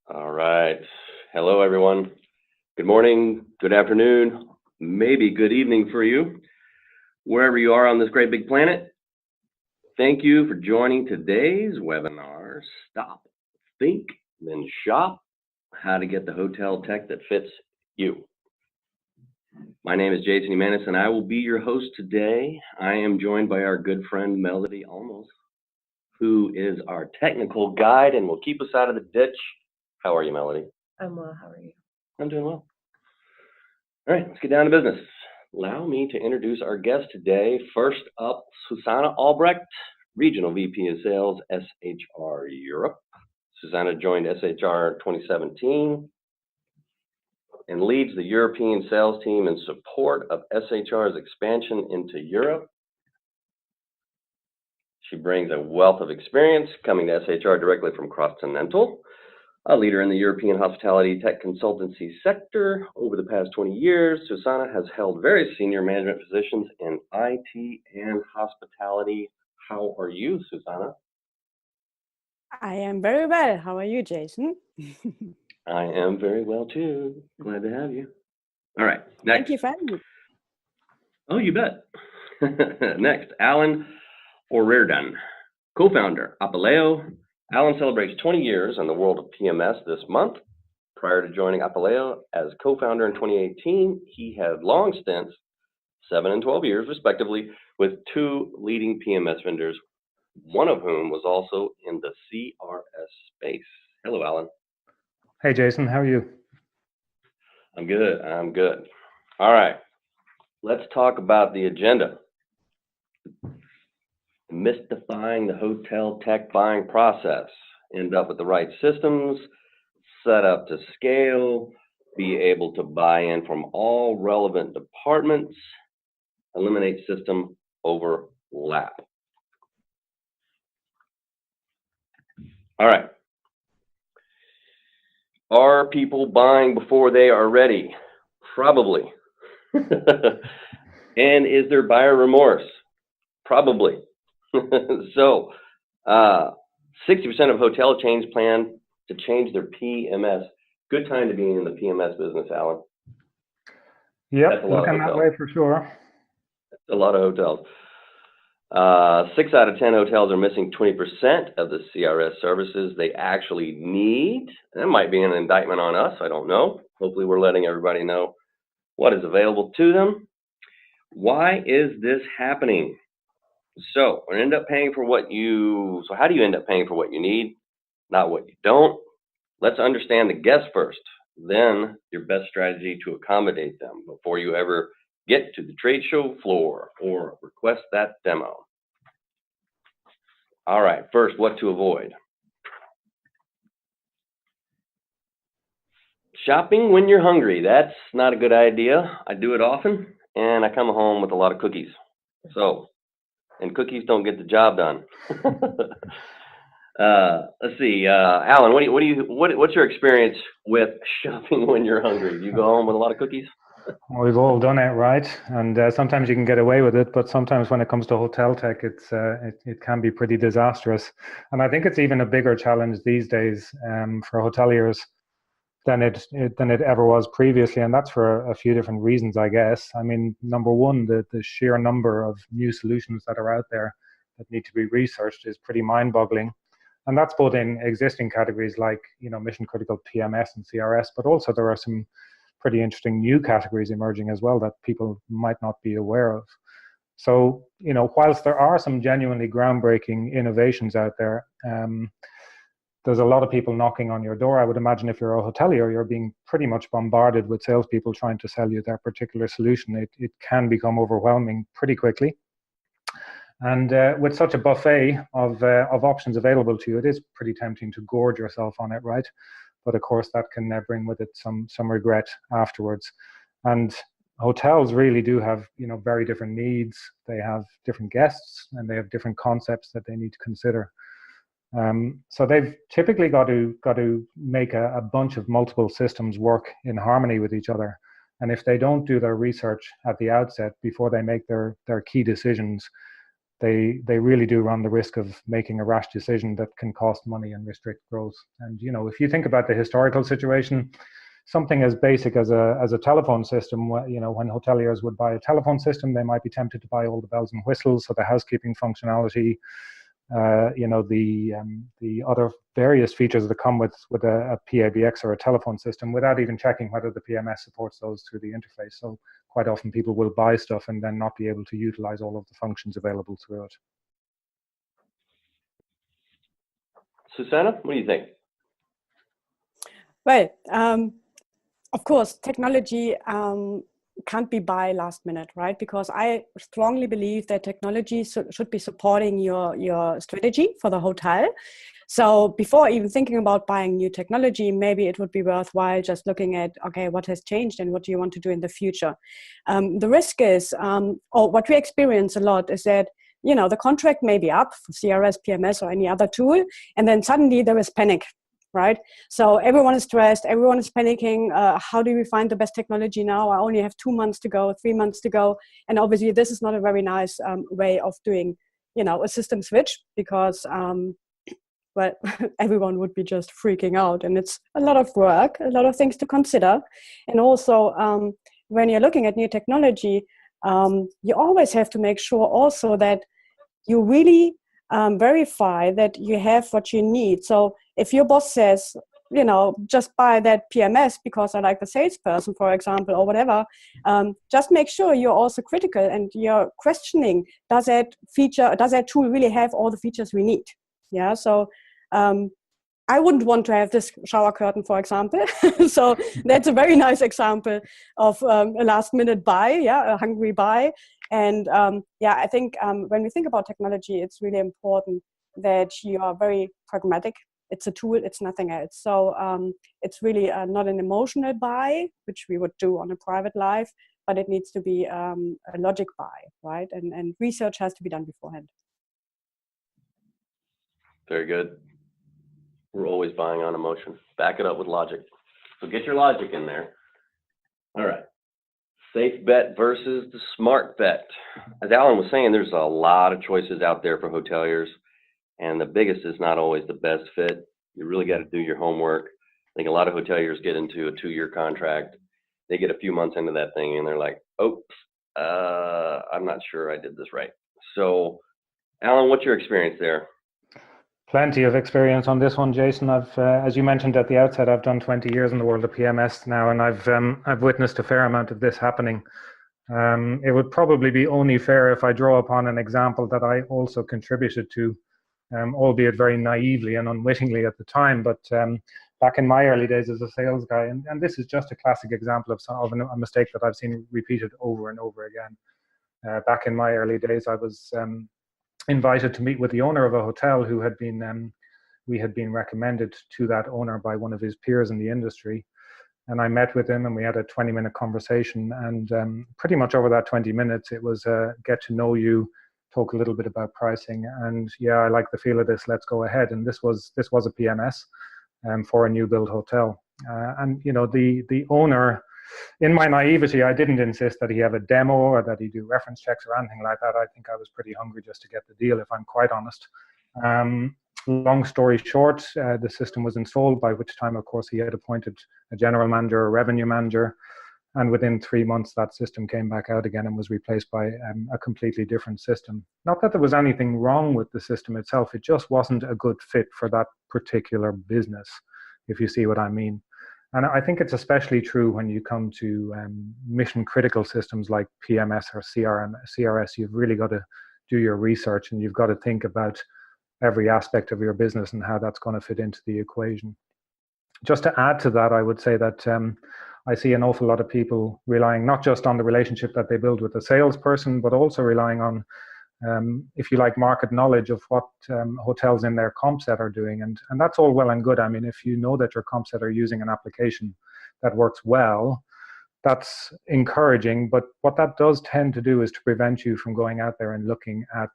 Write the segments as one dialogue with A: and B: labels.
A: All right. Hello, everyone. Good morning, good afternoon, maybe good evening for you, wherever you are on this great big planet. Thank you for joining today's webinar, Stop, Think, Then Shop, How to Get the Hotel Tech That Fits You. My name is Jason Emanis, and I will be your host today. I am joined by our good friend, Melody Almos, who is our technical guide and will keep us out of the ditch. How are you, Melody?
B: I'm well. How are you?
A: I'm doing well. All right, let's get down to business. Allow me to introduce our guest today. First up, Zsuzsanna Albrecht, Regional VP of Sales, SHR Europe. Zsuzsanna joined SHR in 2017 and leads the European sales team in support of SHR's expansion into Europe. She brings a wealth of experience coming to SHR directly from Continental, a leader in the European hospitality tech consultancy sector. Over the past 20 years, Zsuzsanna has held various senior management positions in IT and hospitality. How are you, Zsuzsanna?
B: I am very well. How are you, Jason?
A: I am very well, too. Glad to have you. All right, next.
B: Thank you for having me.
A: Oh, you bet. Next, Alan O'Riordan, co-founder, Apaleo. Alan celebrates 20 years in the world of PMS this month. Prior to joining Apaleo as co-founder in 2018, he had long stints, 7 and 12 years respectively, with 2 leading PMS vendors, one of whom was also in the CRS space. Hello, Alan.
C: Hey, Jason. How are you?
A: I'm good. All right. Let's talk about the agenda. Mystifying the hotel tech buying process. End up with the right systems, set up to scale, be able to buy in from all relevant departments, eliminate system overlap. All right. Are people buying before they are ready? Probably. And is there buyer remorse? Probably. So, 60% of hotel chains plan to change their PMS. Good time to be in the PMS business, Alan.
C: Yep, looking that way for sure.
A: A lot of hotels. 6 out of 10 hotels are missing 20% of the CRS services they actually need. That might be an indictment on us. I don't know. Hopefully, we're letting everybody know what is available to them. Why is this happening? So how do you end up paying for what you need, not what you don't? Let's understand the guests first, then your best strategy to accommodate them before you ever get to the trade show floor or request that demo. All right, first, what to avoid. Shopping when you're hungry. That's not a good idea. I do it often, and I come home with a lot of cookies. And cookies don't get the job done. Let's see, Alan. What's your experience with shopping when you're hungry? Do you go home with a lot of cookies?
C: Well, we've all done it, right? And sometimes you can get away with it, but sometimes when it comes to hotel tech, it can be pretty disastrous. And I think it's even a bigger challenge these days for hoteliers than it ever was previously, and that's for a few different reasons, I guess. I mean, number one, the sheer number of new solutions that are out there that need to be researched is pretty mind-boggling, and that's both in existing categories like mission-critical PMS and CRS, but also there are some pretty interesting new categories emerging as well that people might not be aware of. So, whilst there are some genuinely groundbreaking innovations out there, there's a lot of people knocking on your door. I would imagine if you're a hotelier, you're being pretty much bombarded with salespeople trying to sell you their particular solution. It can become overwhelming pretty quickly. And with such a buffet of options available to you, it is pretty tempting to gorge yourself on it, right? But of course, that can bring with it some regret afterwards. And hotels really do have very different needs. They have different guests, and they have different concepts that they need to consider. So they've typically got to make a bunch of multiple systems work in harmony with each other. And if they don't do their research at the outset before they make their key decisions, they really do run the risk of making a rash decision that can cost money and restrict growth. And if you think about the historical situation, something as basic as a telephone system, when hoteliers would buy a telephone system, they might be tempted to buy all the bells and whistles, so the housekeeping functionality, the other various features that come with a PABX or a telephone system, without even checking whether the PMS supports those through the interface. So quite often people will buy stuff and then not be able to utilize all of the functions available through it.
A: Zsuzsanna, what do you think?
B: Well, of course, technology can't be buy last minute, right? Because I strongly believe that technology should be supporting your strategy for the hotel. So before even thinking about buying new technology, maybe it would be worthwhile just looking at, okay, what has changed and what do you want to do in the future? The risk is, or what we experience a lot is that, the contract may be up for CRS, PMS, or any other tool, and then suddenly there is panic, right? So everyone is stressed, everyone is panicking. How do we find the best technology now? I only have 2 months to go, 3 months to go. And obviously this is not a very nice way of doing, a system switch, because well, everyone would be just freaking out. And it's a lot of work, a lot of things to consider. And also, when you're looking at new technology, you always have to make sure also that you really verify that you have what you need. So if your boss says, just buy that PMS because I like the salesperson, for example, or whatever, just make sure you're also critical and you're questioning, does that tool really have all the features we need? Yeah, so I wouldn't want to have this shower curtain, for example. So that's a very nice example of a last minute buy, a hungry buy. And I think when we think about technology, it's really important that you are very pragmatic. It's a tool, it's nothing else. So it's really not an emotional buy, which we would do on a private life, but it needs to be a logic buy, right? And research has to be done beforehand.
A: Very good. We're always buying on emotion. Back it up with logic. So get your logic in there. All right. Safe bet versus the smart bet. As Alan was saying, there's a lot of choices out there for hoteliers, and the biggest is not always the best fit. You really got to do your homework. I think a lot of hoteliers get into a 2-year contract. They get a few months into that thing and they're like, oops, I'm not sure I did this right. So, Alan, what's your experience there?
C: Plenty of experience on this one, Jason. I've, as you mentioned at the outset, I've done 20 years in the world of PMS now, and I've witnessed a fair amount of this happening. It would probably be only fair if I draw upon an example that I also contributed to, albeit very naively and unwittingly at the time. But back in my early days as a sales guy, and this is just a classic example of a mistake that I've seen repeated over and over again. Back in my early days, I was invited to meet with the owner of a hotel who had been, we had been recommended to that owner by one of his peers in the industry. And I met with him and we had a 20-minute conversation, and pretty much over that 20 minutes, it was get to know you, talk a little bit about pricing, and yeah, I like the feel of this, let's go ahead. And this was a PMS for a new build hotel. And the owner, in my naivety, I didn't insist that he have a demo or that he do reference checks or anything like that. I think I was pretty hungry just to get the deal, if I'm quite honest. Long story short, the system was installed, by which time, of course, he had appointed a general manager, a revenue manager, and within 3 months, that system came back out again and was replaced by a completely different system. Not that there was anything wrong with the system itself, it just wasn't a good fit for that particular business, if you see what I mean. And I think it's especially true when you come to mission critical systems like PMS or CRS. You've really got to do your research, and you've got to think about every aspect of your business and how that's going to fit into the equation. Just to add to that, I would say that I see an awful lot of people relying not just on the relationship that they build with the salesperson, but also relying on, if you like, market knowledge of what hotels in their comp set are doing. And that's all well and good. I mean, if you know that your comp set are using an application that works well, that's encouraging. But what that does tend to do is to prevent you from going out there and looking at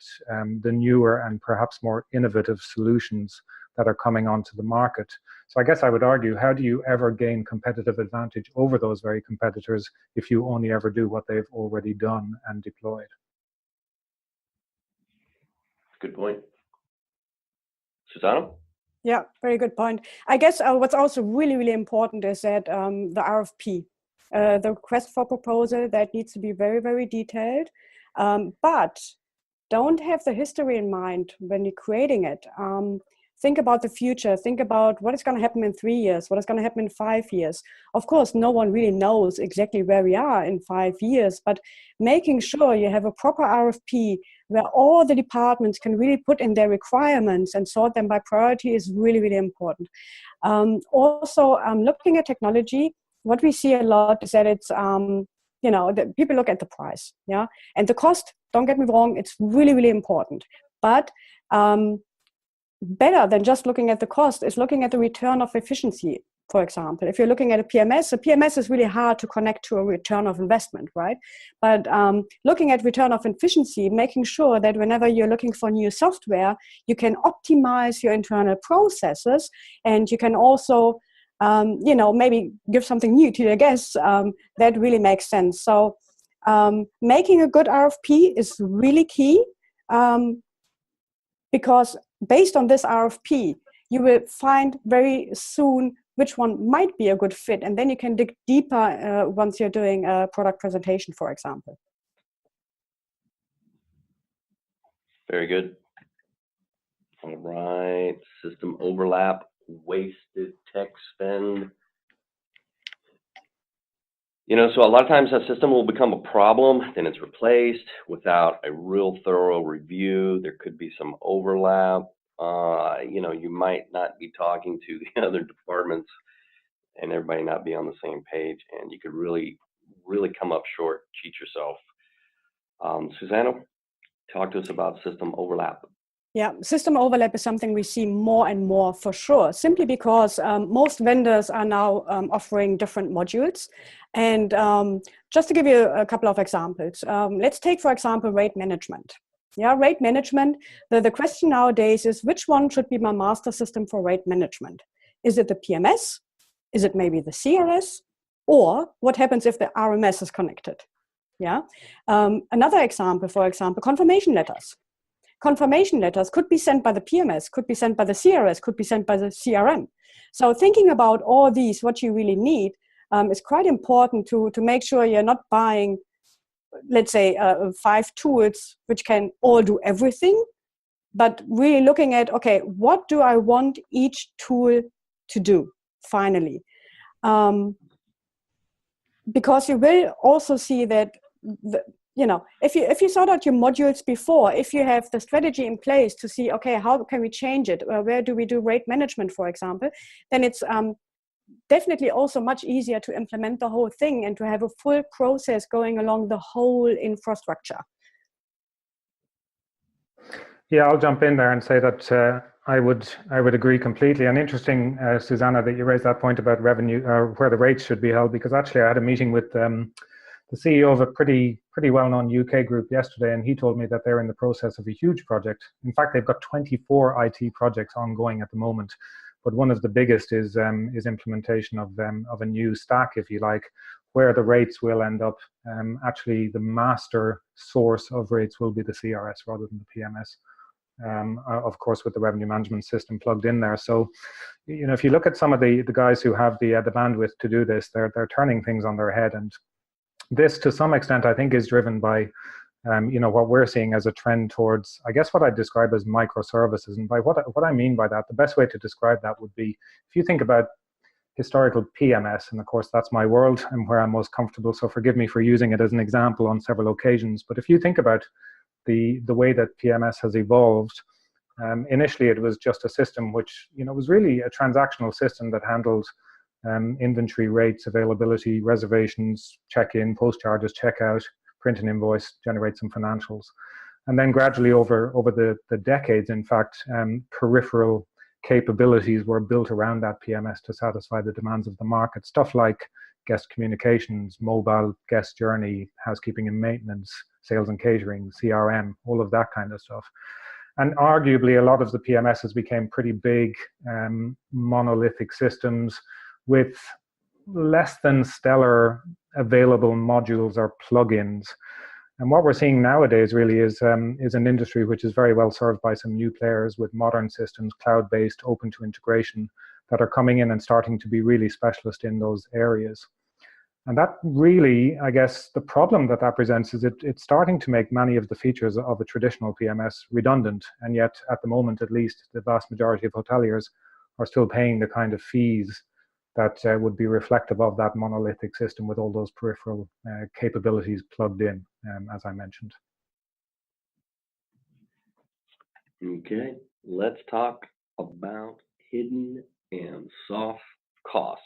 C: the newer and perhaps more innovative solutions that are coming onto the market. So I guess I would argue, how do you ever gain competitive advantage over those very competitors if you only ever do what they've already done and deployed?
A: Good point. Zsuzsanna?
B: Yeah, very good point. I guess what's also really, really important is that the RFP, the request for proposal, that needs to be very, very detailed, but don't have the history in mind when you're creating it. Think about the future. Think about what is going to happen in 3 years, what is going to happen in 5 years. Of course, no one really knows exactly where we are in 5 years, but making sure you have a proper RFP where all the departments can really put in their requirements and sort them by priority is really, really important. Also, looking at technology, what we see a lot is that it's, that people look at the price, yeah, and the cost. Don't get me wrong, it's really, really important. But better than just looking at the cost is looking at the return of efficiency. For example, if you're looking at a PMS is really hard to connect to a return of investment, right? But looking at return of efficiency, making sure that whenever you're looking for new software, you can optimize your internal processes, and you can also, maybe give something new to your guests. That really makes sense. So making a good RFP is really key, because based on this RFP, you will find very soon which one might be a good fit, and then you can dig deeper once you're doing a product presentation, for example.
A: Very good. All right, system overlap, wasted tech spend. So a lot of times a system will become a problem, then it's replaced without a real thorough review. There could be some overlap. You might not be talking to the other departments and everybody not be on the same page, and you could really, really come up short, cheat yourself. Zsuzsanna, talk to us about system overlap.
B: Yeah, system overlap is something we see more and more for sure, simply because most vendors are now offering different modules. And just to give you a couple of examples, let's take, for example, rate management. Yeah, rate management, the question nowadays is, which one should be my master system for rate management? Is it the PMS? Is it maybe the CRS? Or what happens if the RMS is connected? Yeah. Another example, for example, confirmation letters. Confirmation letters could be sent by the PMS, could be sent by the CRS, could be sent by the CRM. So thinking about all these, what you really need, is quite important to make sure you're not buying, let's say, 5 tools which can all do everything, but really looking at, okay, what do I want each tool to do finally? Because you will also see that if you sort out your modules before, if you have the strategy in place to see, okay, how can we change it? Where do we do rate management, for example? Then it's definitely also much easier to implement the whole thing and to have a full process going along the whole infrastructure.
C: Yeah, I'll jump in there and say that I would agree completely. And interesting, Zsuzsanna, that you raised that point about revenue, or where the rates should be held, because actually I had a meeting with the CEO of a pretty well-known UK group yesterday, and he told me that they're in the process of a huge project. In fact, they've got 24 IT projects ongoing at the moment, but one of the biggest is implementation of a new stack, if you like, where the rates will end up. Actually, the master source of rates will be the CRS rather than the PMS. Of course, with the revenue management system plugged in there. So, if you look at some of the guys who have the bandwidth to do this, they're turning things on their head. And this, to some extent, I think is driven by, what we're seeing as a trend towards, I guess, what I'd describe as microservices. And by what I mean by that, the best way to describe that would be, if you think about historical PMS, and of course that's my world and where I'm most comfortable, so forgive me for using it as an example on several occasions. But if you think about the way that PMS has evolved, initially it was just a system which was really a transactional system that handled inventory, rates, availability, reservations, check-in, post charges, checkout, print an invoice, generate some financials. And then gradually over the decades, in fact, peripheral capabilities were built around that PMS to satisfy the demands of the market. Stuff like guest communications, mobile guest journey, housekeeping and maintenance, sales and catering, CRM, all of that kind of stuff. And arguably a lot of the PMSs became pretty big monolithic systems with less than stellar available modules or plugins. And what we're seeing nowadays really is an industry which is very well served by some new players with modern systems, cloud-based, open to integration, that are coming in and starting to be really specialist in those areas. And that really, I guess, the problem that presents is it's starting to make many of the features of a traditional PMS redundant. And yet, at the moment, at least, the vast majority of hoteliers are still paying the kind of fees that would be reflective of that monolithic system with all those peripheral capabilities plugged in, as I mentioned.
A: Okay, let's talk about hidden and soft costs.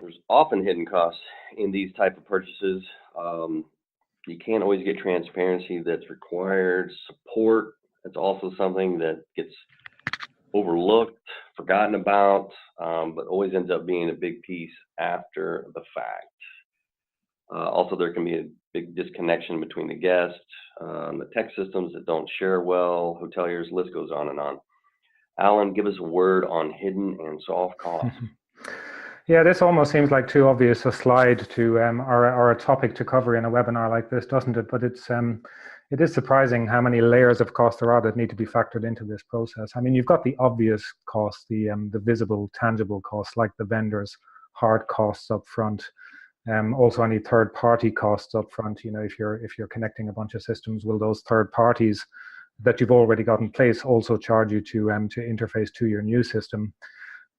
A: There's often hidden costs in these type of purchases. You can't always get transparency that's required. Support, that's also something that gets overlooked, forgotten about, but always ends up being a big piece after the fact. Also, there can be a big disconnection between the guests, the tech systems that don't share well, hoteliers, list goes on and on. Alan, give us a word on hidden and soft costs.
C: Yeah, this almost seems like too obvious a slide to or a topic to cover in a webinar like this, doesn't it? But it is surprising how many layers of cost there are that need to be factored into this process. I mean, you've got the obvious costs, the visible, tangible costs, like the vendors' hard costs up front. Also, any third-party costs up front. You know, if you're connecting a bunch of systems, will those third parties that you've already got in place also charge you to interface to your new system?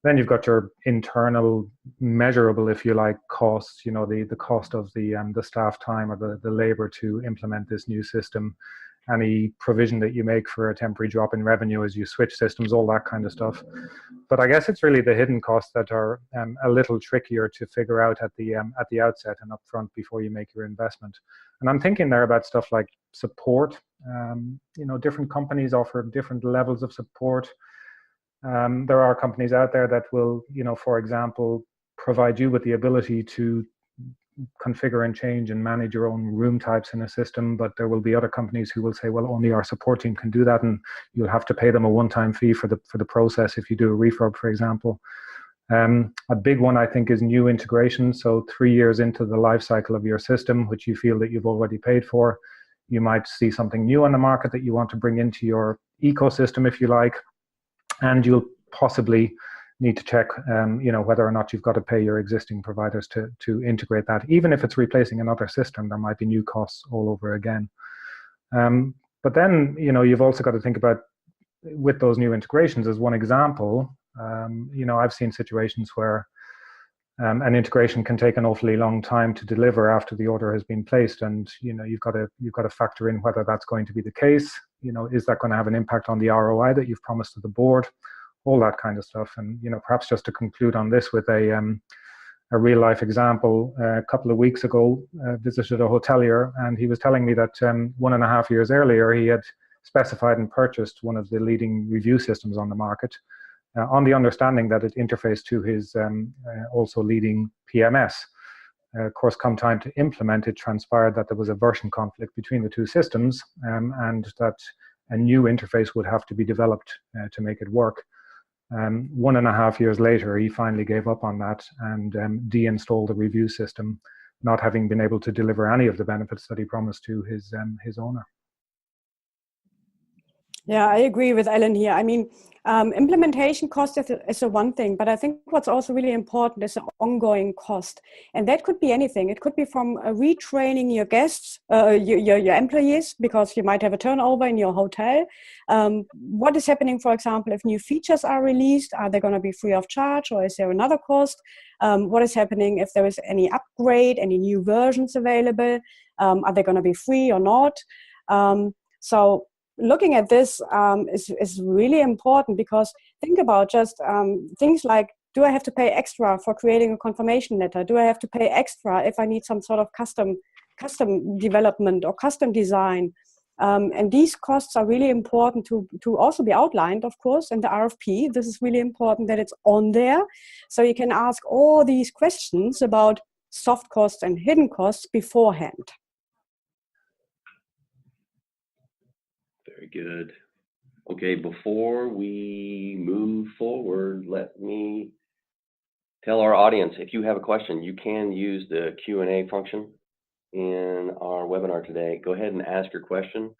C: Then you've got your internal measurable, if you like, costs, you know, the cost of the staff time or the labor to implement this new system, any provision that you make for a temporary drop in revenue as you switch systems, all that kind of stuff. But I guess it's really the hidden costs that are a little trickier to figure out at the outset and upfront before you make your investment. And I'm thinking there about stuff like support. You know, different companies offer different levels of support. There are companies out there that will, you know, for example, provide you with the ability to configure and change and manage your own room types in a system, but there will be other companies who will say, well, only our support team can do that, and you'll have to pay them a one-time fee for the process if you do a refurb, for example. A big one, I think, is new integration. So 3 years into the life cycle of your system, which you feel that you've already paid for, you might see something new on the market that you want to bring into your ecosystem, if you like, and you'll possibly need to check, you know, whether or not you've got to pay your existing providers to integrate that. Even if it's replacing another system, there might be new costs all over again. But then, you know, you've also got to think about, with those new integrations, as one example, you know, I've seen situations where an integration can take an awfully long time to deliver after the order has been placed, and you know, you've got to factor in whether that's going to be the case. You know, is that going to have an impact on the ROI that you've promised to the board? All that kind of stuff. And you know, perhaps just to conclude on this with a real life example, a couple of weeks ago, visited a hotelier, and he was telling me that 1.5 years earlier he had specified and purchased one of the leading review systems on the market, on the understanding that it interfaced to his also leading PMS. Of course, come time to implement, it transpired that there was a version conflict between the two systems, and that a new interface would have to be developed to make it work. 1.5 years later, he finally gave up on that and deinstalled the review system, not having been able to deliver any of the benefits that he promised to his owner.
B: Yeah, I agree with Ellen here. I mean, implementation cost is a one thing, but I think what's also really important is an ongoing cost. And that could be anything. It could be from retraining your guests, your employees, because you might have a turnover in your hotel. What is happening, for example, if new features are released? Are they going to be free of charge, or is there another cost? What is happening if there is any upgrade, any new versions available? Are they going to be free or not? So looking at this is really important, because think about just things like, do I have to pay extra for creating a confirmation letter? Do I have to pay extra if I need some sort of custom development or custom design? And these costs are really important to also be outlined, of course, in the RFP. This is really important that it's on there. So you can ask all these questions about soft costs and hidden costs beforehand.
A: Very good. Okay, before we move forward, let me tell our audience, if you have a question, you can use the Q&A function in our webinar today, go ahead and ask your question.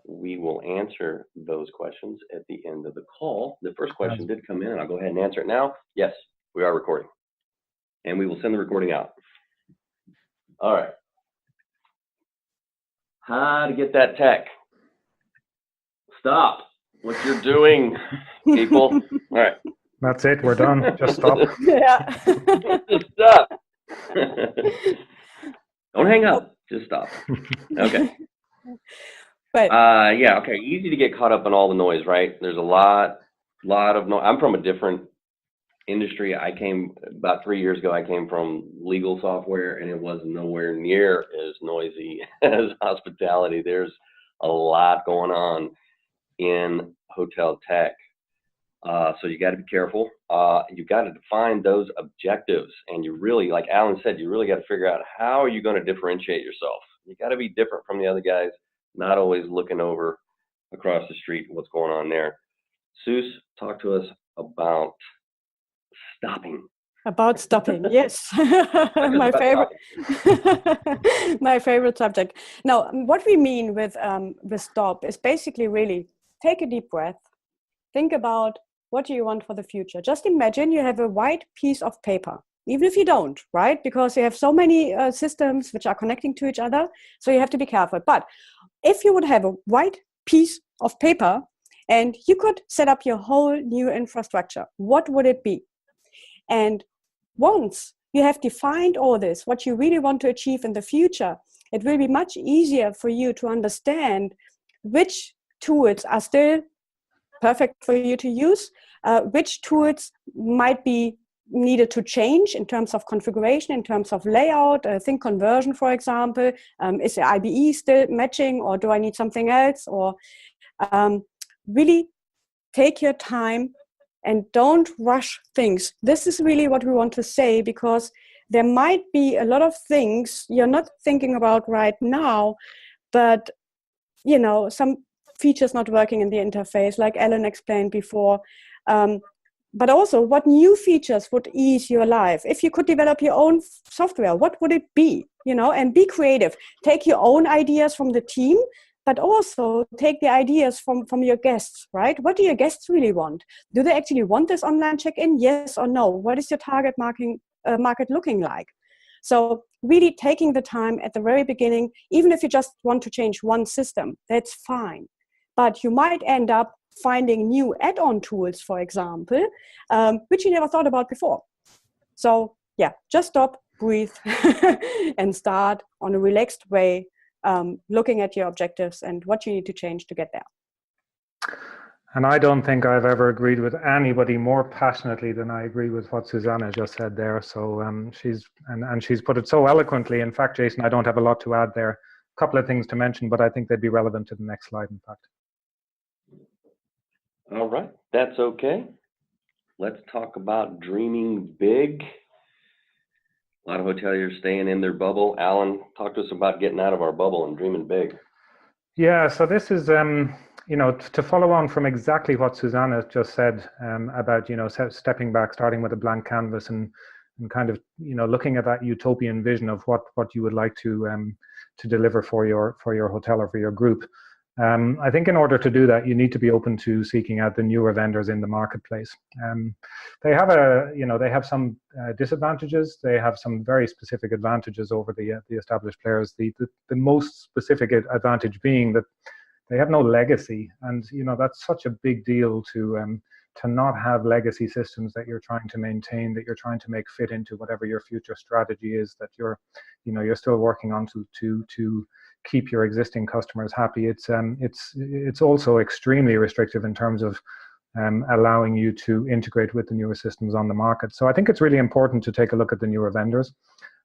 A: We will answer those questions at the end of the call. The first question did come in, and I'll go ahead and answer it now. Yes, we are recording, and we will send the recording out. All right. How to get that tech? Stop what you're doing, people. All right.
C: That's it. We're done. Just stop.
B: Yeah.
A: Just stop. Don't hang up. Just stop. Okay.
B: But
A: yeah. Okay. Easy to get caught up in all the noise, right? There's a lot of noise. I'm from a different industry. I came about 3 years ago. I came from legal software, and it was nowhere near as noisy as hospitality. There's a lot going on in hotel tech. So you got to be careful. You got to define those objectives, and you really, like Alan said, you really got to figure out how are you going to differentiate yourself. You got to be different from the other guys, not always looking over across the street what's going on there. Seuss, talk to us about stopping.
B: About stopping, yes. My favorite, my favorite subject. Now, what we mean with stop is basically really take a deep breath, think about what do you want for the future. Just imagine you have a white piece of paper, even if you don't, right? Because you have so many systems which are connecting to each other, so you have to be careful. But if you would have a white piece of paper and you could set up your whole new infrastructure, what would it be? And once you have defined all this, what you really want to achieve in the future, it will be much easier for you to understand which tools are still perfect for you to use, which tools might be needed to change in terms of configuration, in terms of layout, think conversion, for example. Is the IBE still matching, or do I need something else? Or really take your time and don't rush things. This is really what we want to say, because there might be a lot of things you're not thinking about right now, but you know, some features not working in the interface, like Alan explained before. But also, what new features would ease your life? If you could develop your own software, what would it be? You know, and be creative. Take your own ideas from the team, but also take the ideas from your guests, right? What do your guests really want? Do they actually want this online check-in? Yes or no? What is your target market looking like? So really taking the time at the very beginning, even if you just want to change one system, that's fine. But you might end up finding new add-on tools, for example, which you never thought about before. So yeah, just stop, breathe, and start on a relaxed way, looking at your objectives and what you need to change to get there.
C: And I don't think I've ever agreed with anybody more passionately than I agree with what Zsuzsanna just said there. So she's put it so eloquently. In fact, Jason, I don't have a lot to add there. A couple of things to mention, but I think they'd be relevant to the next slide, in fact.
A: All right, that's okay. Let's talk about dreaming big. A lot of hoteliers staying in their bubble. Alan, talk to us about getting out of our bubble and dreaming big.
C: Yeah, so this is, you know, to follow on from exactly what Zsuzsanna just said about, you know, stepping back, starting with a blank canvas and kind of, you know, looking at that utopian vision of what you would like to deliver for your hotel or for your group. I think in order to do that, you need to be open to seeking out the newer vendors in the marketplace. They have some disadvantages. They have some very specific advantages over the established players. The most specific advantage being that they have no legacy, and you know that's such a big deal to not have legacy systems that you're trying to maintain, that you're trying to make fit into whatever your future strategy is, that you're still working on to keep your existing customers happy. It's also extremely restrictive in terms of allowing you to integrate with the newer systems on the market. So I think it's really important to take a look at the newer vendors.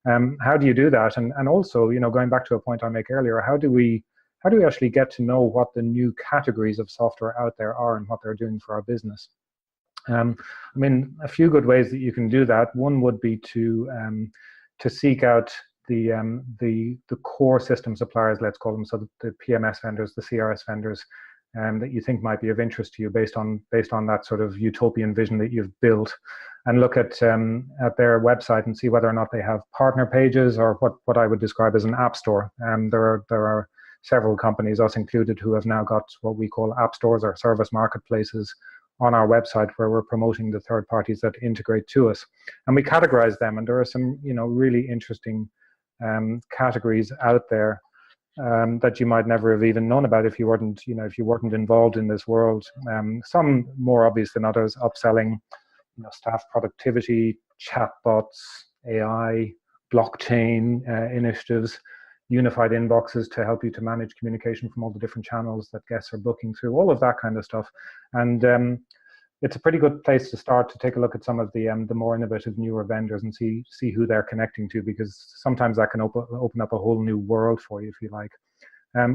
C: How do you do that? And also, you know, going back to a point I made earlier, how do we actually get to know what the new categories of software out there are and what they're doing for our business? I mean, a few good ways that you can do that. One would be to seek out the core system suppliers, let's call them, so the PMS vendors, the CRS vendors, that you think might be of interest to you based on that sort of utopian vision that you've built, and look at their website and see whether or not they have partner pages or what I would describe as an app store. There are several companies, us included, who have now got what we call app stores or service marketplaces on our website where we're promoting the third parties that integrate to us, and we categorize them. And there are some really interesting categories out there that you might never have even known about if you weren't involved in this world. Some more obvious than others: upselling, staff productivity, chatbots, AI, blockchain initiatives, unified inboxes to help you to manage communication from all the different channels that guests are booking through, all of that kind of stuff. And it's a pretty good place to start to take a look at some of the more innovative, newer vendors and see who they're connecting to, because sometimes that can open up a whole new world for you, if you like.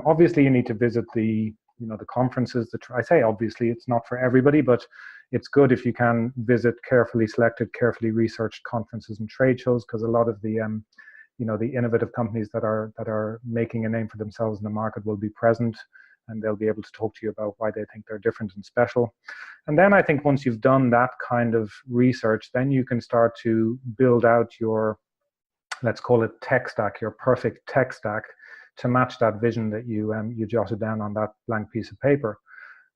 C: Obviously, you need to visit the conferences. I say obviously, it's not for everybody, but it's good if you can visit carefully selected, carefully researched conferences and trade shows, because a lot of the the innovative companies that are making a name for themselves in the market will be present, and they'll be able to talk to you about why they think they're different and special. And then I think once you've done that kind of research, then you can start to build out your, let's call it tech stack, your perfect tech stack, to match that vision that you jotted down on that blank piece of paper.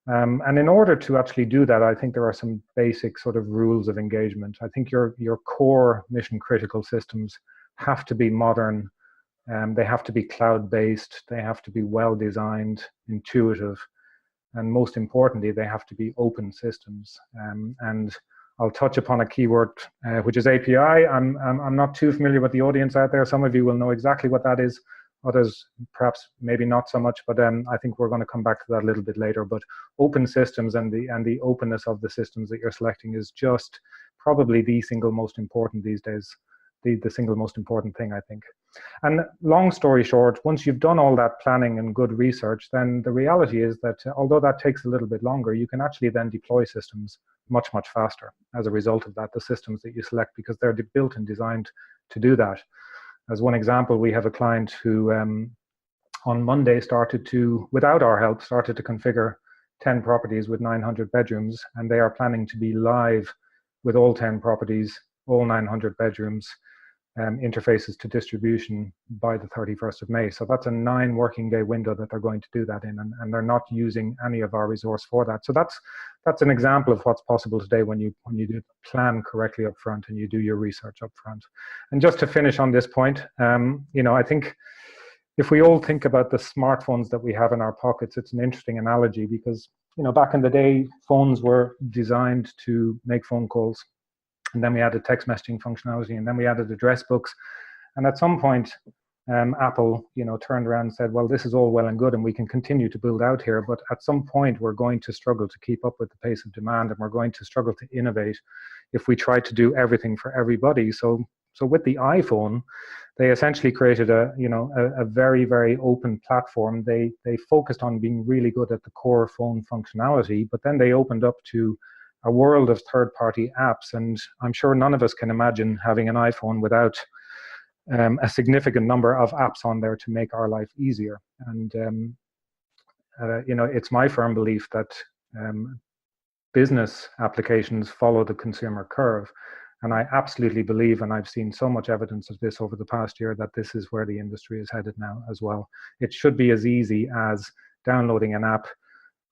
C: And in order to actually do that, I think there are some basic sort of rules of engagement. I think your core mission critical systems have to be modern. They have to be cloud-based. They have to be well-designed, intuitive, and most importantly, they have to be open systems. And I'll touch upon a keyword, which is API. I'm not too familiar with the audience out there. Some of you will know exactly what that is. Others, perhaps, maybe not so much. But I think we're going to come back to that a little bit later. But open systems and the openness of the systems that you're selecting is just probably the single most important these days. The single most important thing, I think. And long story short, once you've done all that planning and good research, then the reality is that although that takes a little bit longer, you can actually then deploy systems much, much faster as a result of that, the systems that you select, because they're built and designed to do that. As one example, we have a client who on Monday without our help, started to configure 10 properties with 900 bedrooms, and they are planning to be live with all 10 properties, all 900 bedrooms, interfaces to distribution by the 31st of May. So that's a 9 working day window that they're going to do that in, and they're not using any of our resource for that. So that's an example of what's possible today when you do plan correctly up front and you do your research up front. And just to finish on this point, I think if we all think about the smartphones that we have in our pockets, it's an interesting analogy because, back in the day, phones were designed to make phone calls. And then we added text messaging functionality, and then we added address books. And at some point, Apple, turned around and said, well, this is all well and good, and we can continue to build out here. But at some point, we're going to struggle to keep up with the pace of demand, and we're going to struggle to innovate if we try to do everything for everybody. So with the iPhone, they essentially created a very, very open platform. They focused on being really good at the core phone functionality, but then they opened up to a world of third-party apps, and I'm sure none of us can imagine having an iPhone without a significant number of apps on there to make our life easier. And it's my firm belief that business applications follow the consumer curve, and I absolutely believe, and I've seen so much evidence of this over the past year, that this is where the industry is headed now as well. It should be as easy as downloading an app,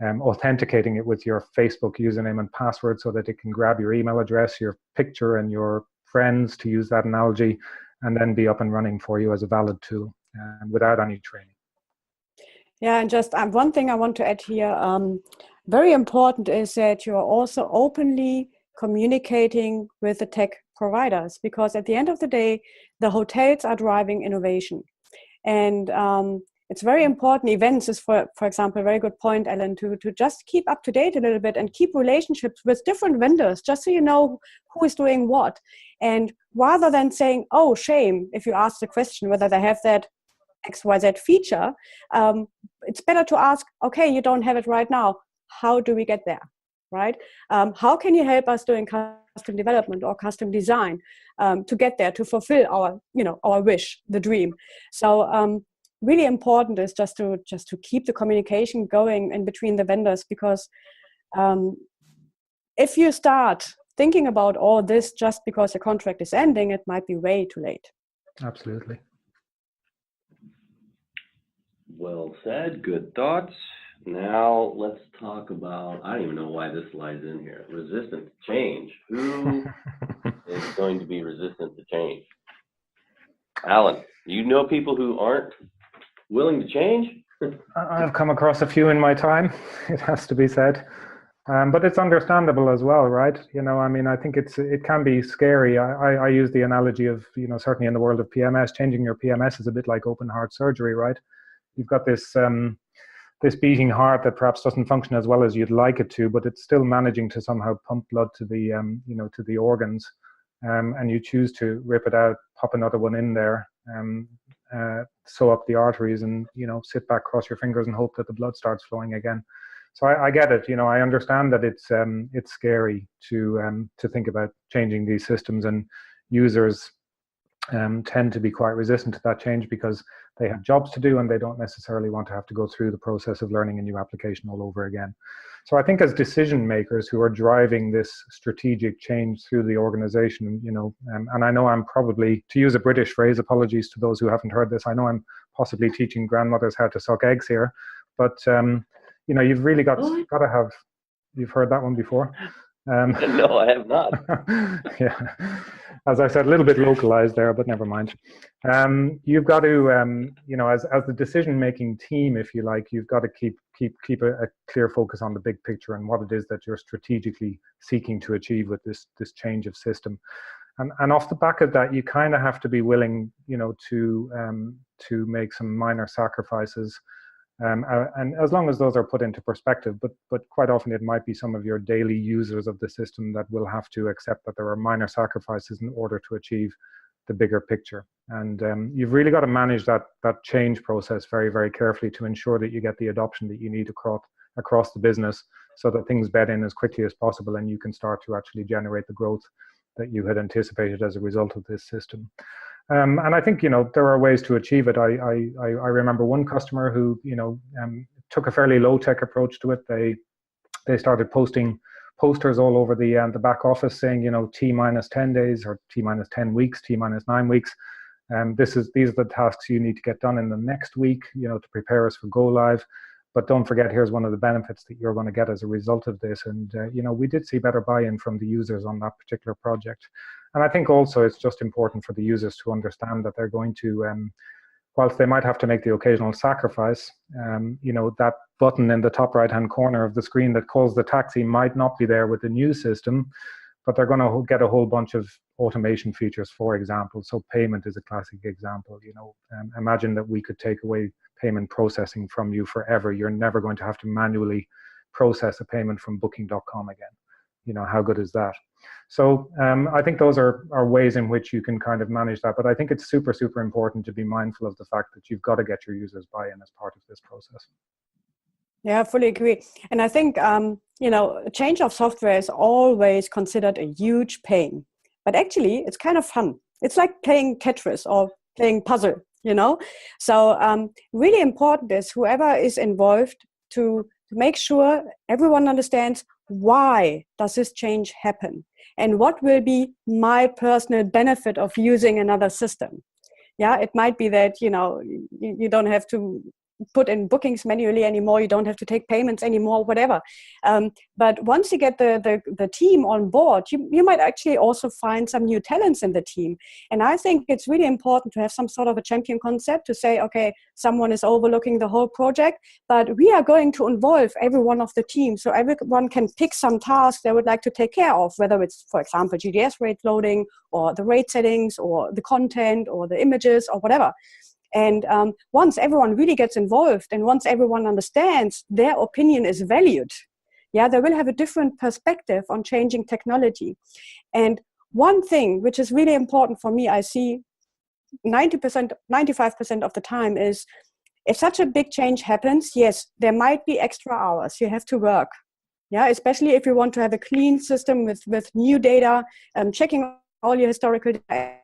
C: authenticating it with your Facebook username and password so that it can grab your email address, your picture, and your friends, to use that analogy, and then be up and running for you as a valid tool without any training.
B: Yeah, and just one thing I want to add here, very important is that you're also openly communicating with the tech providers, because at the end of the day, the hotels are driving innovation. And it's very important. Events is, for example, a very good point, Ellen, to just keep up to date a little bit and keep relationships with different vendors, just so you know who is doing what. And rather than saying, oh, shame, if you ask the question whether they have that XYZ feature, it's better to ask, okay, you don't have it right now. How do we get there, right? How can you help us doing custom development or custom design to get there, to fulfill our wish, the dream? So really important is just to keep the communication going in between the vendors, because if you start thinking about all this just because the contract is ending, it might be way too late.
C: Absolutely.
A: Well said. Good thoughts. Now let's talk about, I don't even know why this lies in here. Resistant to change. Who is going to be resistant to change? Alan, you know people who aren't willing to change?
C: I've come across a few in my time, it has to be said. But it's understandable as well, right? You know, I mean, I think it can be scary. I use the analogy of, you know, certainly in the world of PMS, changing your PMS is a bit like open heart surgery, right? You've got this this beating heart that perhaps doesn't function as well as you'd like it to, but it's still managing to somehow pump blood to the you know, to the organs, and you choose to rip it out, pop another one in there, sew up the arteries, and, you know, sit back, cross your fingers, and hope that the blood starts flowing again. So I get it. You know, I understand that it's scary to think about changing these systems, and users tend to be quite resistant to that change because they have jobs to do and they don't necessarily want to have to go through the process of learning a new application all over again. So I think as decision makers who are driving this strategic change through the organization, you know, and I know I'm probably, to use a British phrase, apologies to those who haven't heard this, I know I'm possibly teaching grandmothers how to suck eggs here, but you know, you've really got to have, you've heard that one before?
A: No, I have not.
C: Yeah, as I said, a little bit localized there, but never mind. You've got to, you know, as the decision-making team, if you like, you've got to keep a clear focus on the big picture and what it is that you're strategically seeking to achieve with this change of system. And off the back of that, you kind of have to be willing, you know, to make some minor sacrifices. And as long as those are put into perspective, but quite often it might be some of your daily users of the system that will have to accept that there are minor sacrifices in order to achieve the bigger picture. And you've really got to manage that change process very, very carefully to ensure that you get the adoption that you need across the business, so that things bed in as quickly as possible and you can start to actually generate the growth that you had anticipated as a result of this system. And I think, you know, there are ways to achieve it. I remember one customer who, you know, took a fairly low-tech approach to it. They started posting posters all over the back office saying, you know, T-10 days or T-10 weeks, T-9 weeks. These are the tasks you need to get done in the next week, you know, to prepare us for go live. But don't forget, here's one of the benefits that you're going to get as a result of this. And, you know, we did see better buy-in from the users on that particular project. And I think also it's just important for the users to understand that they're going to, whilst they might have to make the occasional sacrifice, you know, that button in the top right-hand corner of the screen that calls the taxi might not be there with the new system, but they're going to get a whole bunch of automation features, for example. So payment is a classic example. You know, imagine that we could take away payment processing from you forever. You're never going to have to manually process a payment from booking.com again. You know, how good is that? So I think those are ways in which you can kind of manage that. But I think it's super, super important to be mindful of the fact that you've got to get your users buy-in as part of this process.
B: Yeah, I fully agree. And I think, you know, a change of software is always considered a huge pain. But actually, it's kind of fun. It's like playing Tetris or playing puzzle, you know. So really important is whoever is involved to make sure everyone understands why does this change happen and what will be my personal benefit of using another system. Yeah, it might be that, you know, you don't have to put in bookings manually anymore, you don't have to take payments anymore, whatever. But once you get the team on board, you might actually also find some new talents in the team. And I think it's really important to have some sort of a champion concept to say, okay, someone is overlooking the whole project, but we are going to involve everyone of the team. So everyone can pick some tasks they would like to take care of, whether it's, for example, GDS rate loading or the rate settings or the content or the images or whatever. And once everyone really gets involved and once everyone understands their opinion is valued, yeah, they will have a different perspective on changing technology. And one thing which is really important for me, I see 90%, 95% of the time is if such a big change happens, yes, there might be extra hours you have to work. Yeah, especially if you want to have a clean system with new data, checking all your historical data,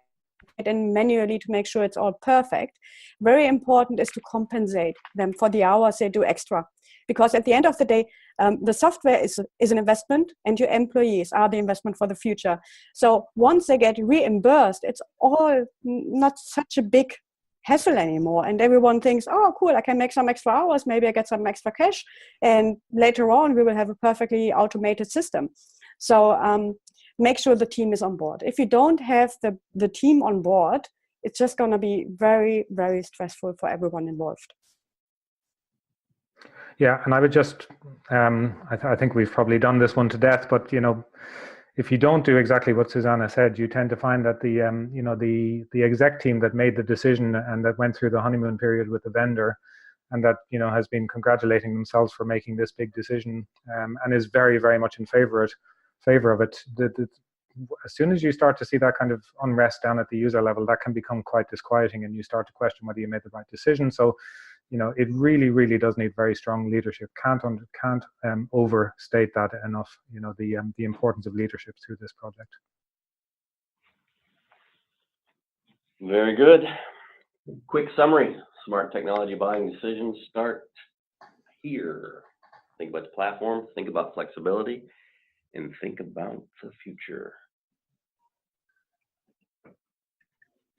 B: in manually to make sure it's all perfect. Very important is to compensate them for the hours they do extra. Because at the end of the day, the software is an investment and your employees are the investment for the future. So once they get reimbursed, it's all not such a big hassle anymore. And everyone thinks, oh, cool, I can make some extra hours. Maybe I get some extra cash. And later on, we will have a perfectly automated system. So make sure the team is on board. If you don't have the team on board, it's just going to be very, very stressful for everyone involved.
C: Yeah, and I would just, I think we've probably done this one to death, but, you know, if you don't do exactly what Zsuzsanna said, you tend to find that the exec team that made the decision and that went through the honeymoon period with the vendor and that, you know, has been congratulating themselves for making this big decision and is very, very much in favor of it. As soon as you start to see that kind of unrest down at the user level, that can become quite disquieting and you start to question whether you made the right decision. So, you know, it really, really does need very strong leadership. Can't overstate that enough, you know, the importance of leadership through this project.
A: Very good. Quick summary. Smart technology buying decisions start here. Think about the platform, think about flexibility, and think about the future.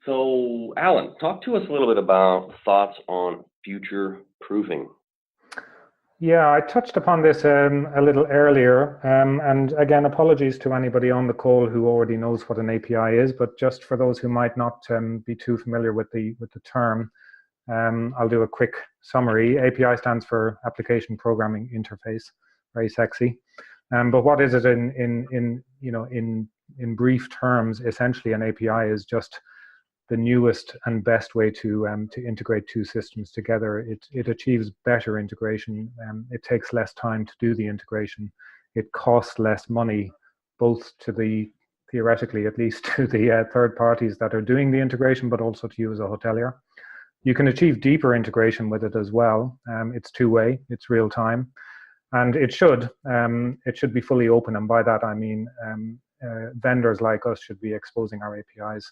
A: So, Alan, talk to us a little bit about thoughts on future proofing.
C: Yeah, I touched upon this a little earlier, and again, apologies to anybody on the call who already knows what an API is, but just for those who might not be too familiar with the term, I'll do a quick summary. API stands for Application Programming Interface, very sexy. But what is it in brief terms? Essentially, an API is just the newest and best way to integrate two systems together. It achieves better integration. It takes less time to do the integration. It costs less money, both to the, theoretically at least, to the third parties that are doing the integration, but also to you as a hotelier. You can achieve deeper integration with it as well. It's two-way, it's real time, and it should be fully open. And by that I mean vendors like us should be exposing our APIs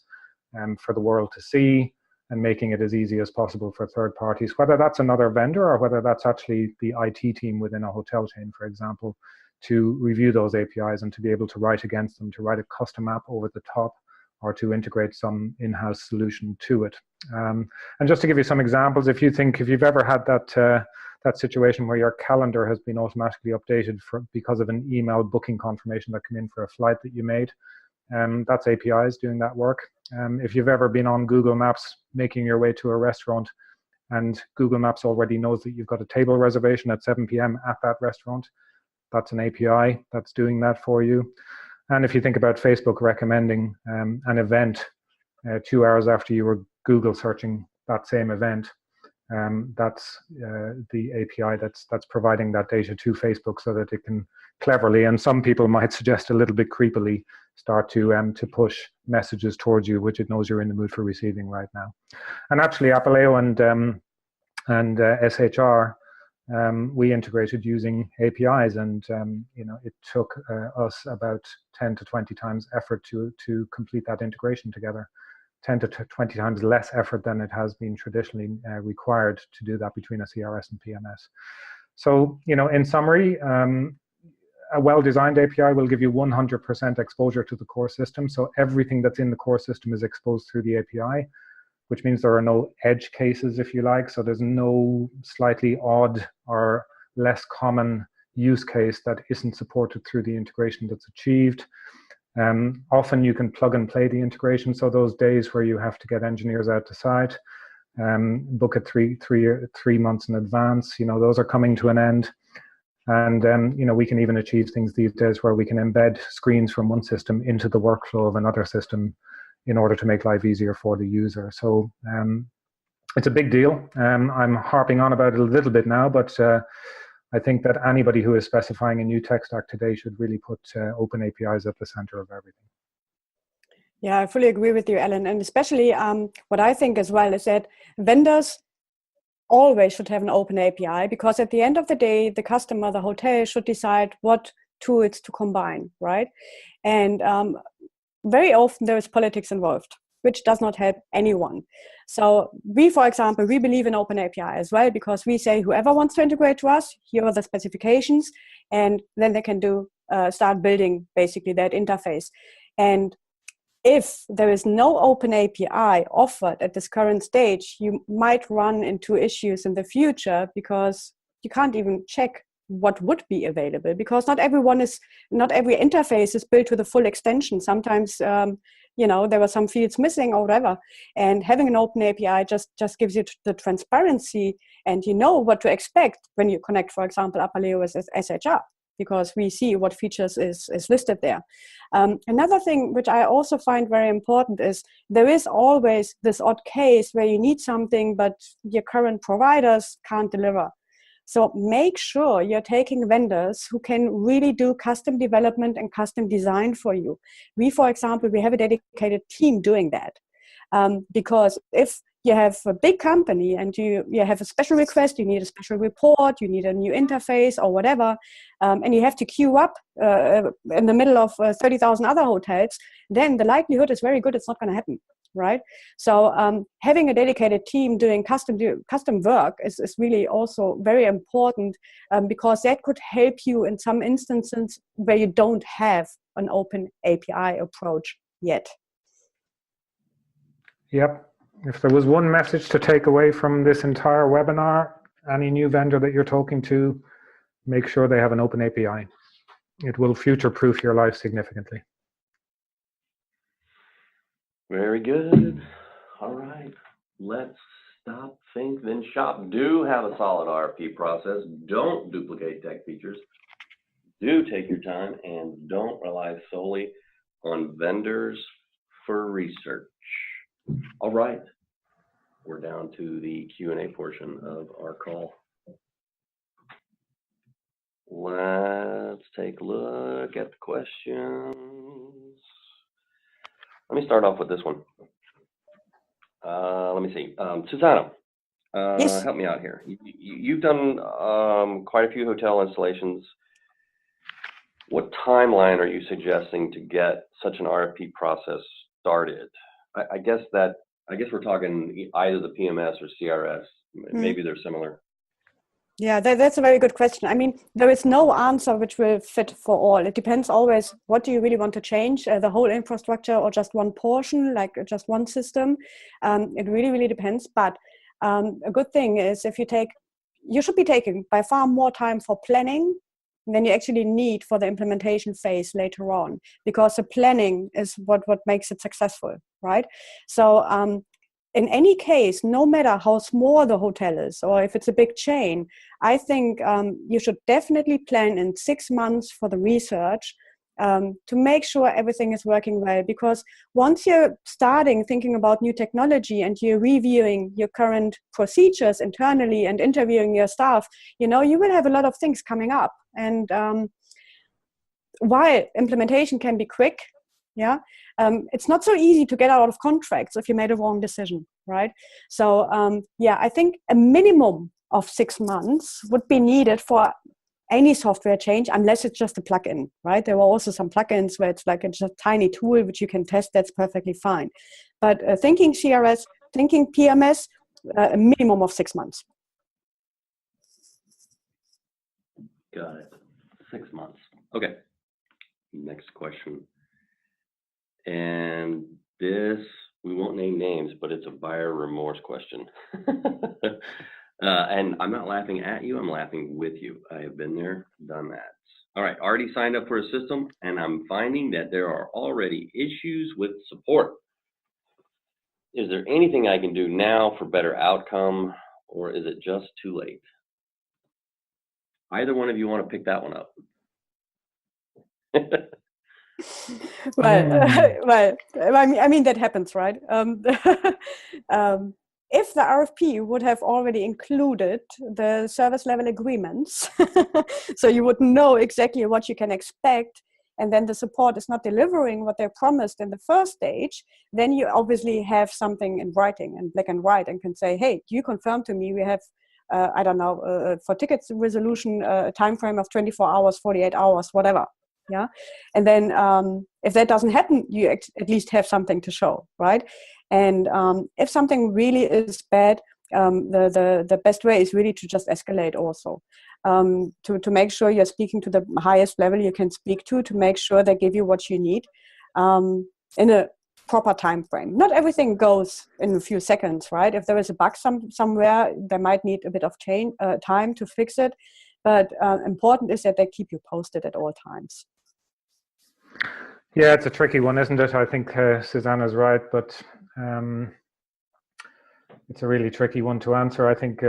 C: for the world to see and making it as easy as possible for third parties, whether that's another vendor or whether that's actually the IT team within a hotel chain, for example, to review those APIs and to be able to write against them, to write a custom app over the top, or to integrate some in-house solution to it. And just to give you some examples, if you've ever had that situation where your calendar has been automatically updated because of an email booking confirmation that came in for a flight that you made, that's APIs doing that work. If you've ever been on Google Maps making your way to a restaurant and Google Maps already knows that you've got a table reservation at 7 p.m. at that restaurant, that's an API that's doing that for you. And if you think about Facebook recommending an event 2 hours after you were Google searching that same event, that's the API that's providing that data to Facebook so that it can cleverly, and some people might suggest a little bit creepily, start to push messages towards you, which it knows you're in the mood for receiving right now. And actually, apaleo and SHR, we integrated using APIs, and it took us about 10 to 20 times effort to complete that integration together. 10 to 20 times less effort than it has been traditionally required to do that between a CRS and PMS. So, in summary, a well-designed API will give you 100% exposure to the core system. So everything that's in the core system is exposed through the API, which means there are no edge cases, if you like. So there's no slightly odd or less common use case that isn't supported through the integration that's achieved. Often you can plug and play the integration. So those days where you have to get engineers out to site, book it three months in advance, those are coming to an end. And we can even achieve things these days where we can embed screens from one system into the workflow of another system in order to make life easier for the user. So it's a big deal. I'm harping on about it a little bit now, but I think that anybody who is specifying a new tech stack today should really put open APIs at the center of everything.
B: Yeah, I fully agree with you, Alan. And especially what I think as well is that vendors always should have an open API, because at the end of the day, the customer, the hotel, should decide what tools to combine, right? And very often there is politics involved. which does not help anyone. So we, for example, we believe in open API as well, because we say whoever wants to integrate to us, here are the specifications, and then they can start building basically that interface. And if there is no open API offered at this current stage, you might run into issues in the future, because you can't even check what would be available, because not every interface is built to the full extension. Sometimes, there are some fields missing or whatever. And having an open API just gives you the transparency, and you know what to expect when you connect, for example, apaleo with SHR, because we see what features is listed there. Another thing which I also find very important is there is always this odd case where you need something, but your current providers can't deliver. So make sure you're taking vendors who can really do custom development and custom design for you. We, for example, we have a dedicated team doing that. Because if you have a big company and you have a special request, you need a special report, you need a new interface or whatever, and you have to queue up in the middle of 30,000 other hotels, then the likelihood is very good it's not going to happen, right? So having a dedicated team doing custom work is really also very important, because that could help you in some instances where you don't have an open API approach yet.
C: Yep. If there was one message to take away from this entire webinar, any new vendor that you're talking to, make sure they have an open API. It will future-proof your life significantly.
A: Very good. All right. Let's stop, think, then shop. Do have a solid RFP process. Don't duplicate tech features. Do take your time, and don't rely solely on vendors for research. All right. We're down to the Q&A portion of our call. Let's take a look at the questions. Let me start off with this one. Let me see. Zsuzsanna,
B: Yes.
A: help me out here. You've done quite a few hotel installations. What timeline are you suggesting to get such an RFP process started? I guess we're talking either the PMS or CRS. Maybe they're similar.
B: Yeah, that's a very good question. I mean, there is no answer which will fit for all. It depends always, what do you really want to change? The whole infrastructure or just one portion, like just one system? It really, really depends. But a good thing is you should be taking by far more time for planning than you actually need for the implementation phase later on, because the planning is what makes it successful, right? So in any case, no matter how small the hotel is or if it's a big chain, I think you should definitely plan in 6 months for the research to make sure everything is working well. Because once you're starting thinking about new technology and you're reviewing your current procedures internally and interviewing your staff, you will have a lot of things coming up. And while implementation can be quick, it's not so easy to get out of contracts if you made a wrong decision, right? So I think a minimum of 6 months would be needed for any software change, unless it's just a plugin, right? There are also some plugins where it's like just a tiny tool which you can test. That's perfectly fine. But thinking CRS, thinking PMS, a minimum of 6 months.
A: Got it. 6 months. Okay. Next question. And this, we won't name names, but it's a buyer remorse question. And I'm not laughing at you, I'm laughing with you. I have been there, done that. All right, already signed up for a system, and I'm finding that there are already issues with support. Is there anything I can do now for better outcome, or is it just too late? Either one of you want to pick that one up?
B: Well, I mean that happens, right? If the RFP would have already included the service level agreements, so you would know exactly what you can expect, and then the support is not delivering what they promised in the first stage, then you obviously have something in writing and black and white and can say, hey, do you confirm to me we have I don't know, for tickets resolution, a time frame of 24 hours, 48 hours, whatever, Yeah, and then if that doesn't happen, you at least have something to show, right? And if something really is bad, the best way is really to just escalate also, to make sure you're speaking to the highest level you can speak to make sure they give you what you need in a proper time frame. Not everything goes in a few seconds, right? If there is a bug somewhere, they might need a bit of time to fix it. But important is that they keep you posted at all times.
C: Yeah, it's a tricky one, isn't it? I think Zsuzsanna's right, but it's a really tricky one to answer. I think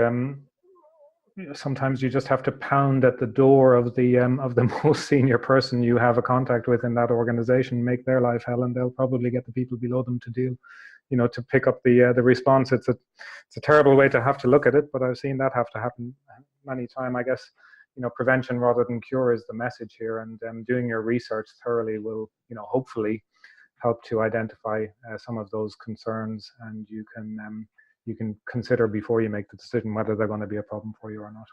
C: sometimes you just have to pound at the door of the most senior person you have a contact with in that organization, make their life hell, and they'll probably get the people below them to deal, to pick up the response. It's a terrible way to have to look at it, but I've seen that have to happen many times. I guess prevention rather than cure is the message here, and doing your research thoroughly will hopefully help to identify some of those concerns, and you can consider before you make the decision whether they're going to be a problem for you or not.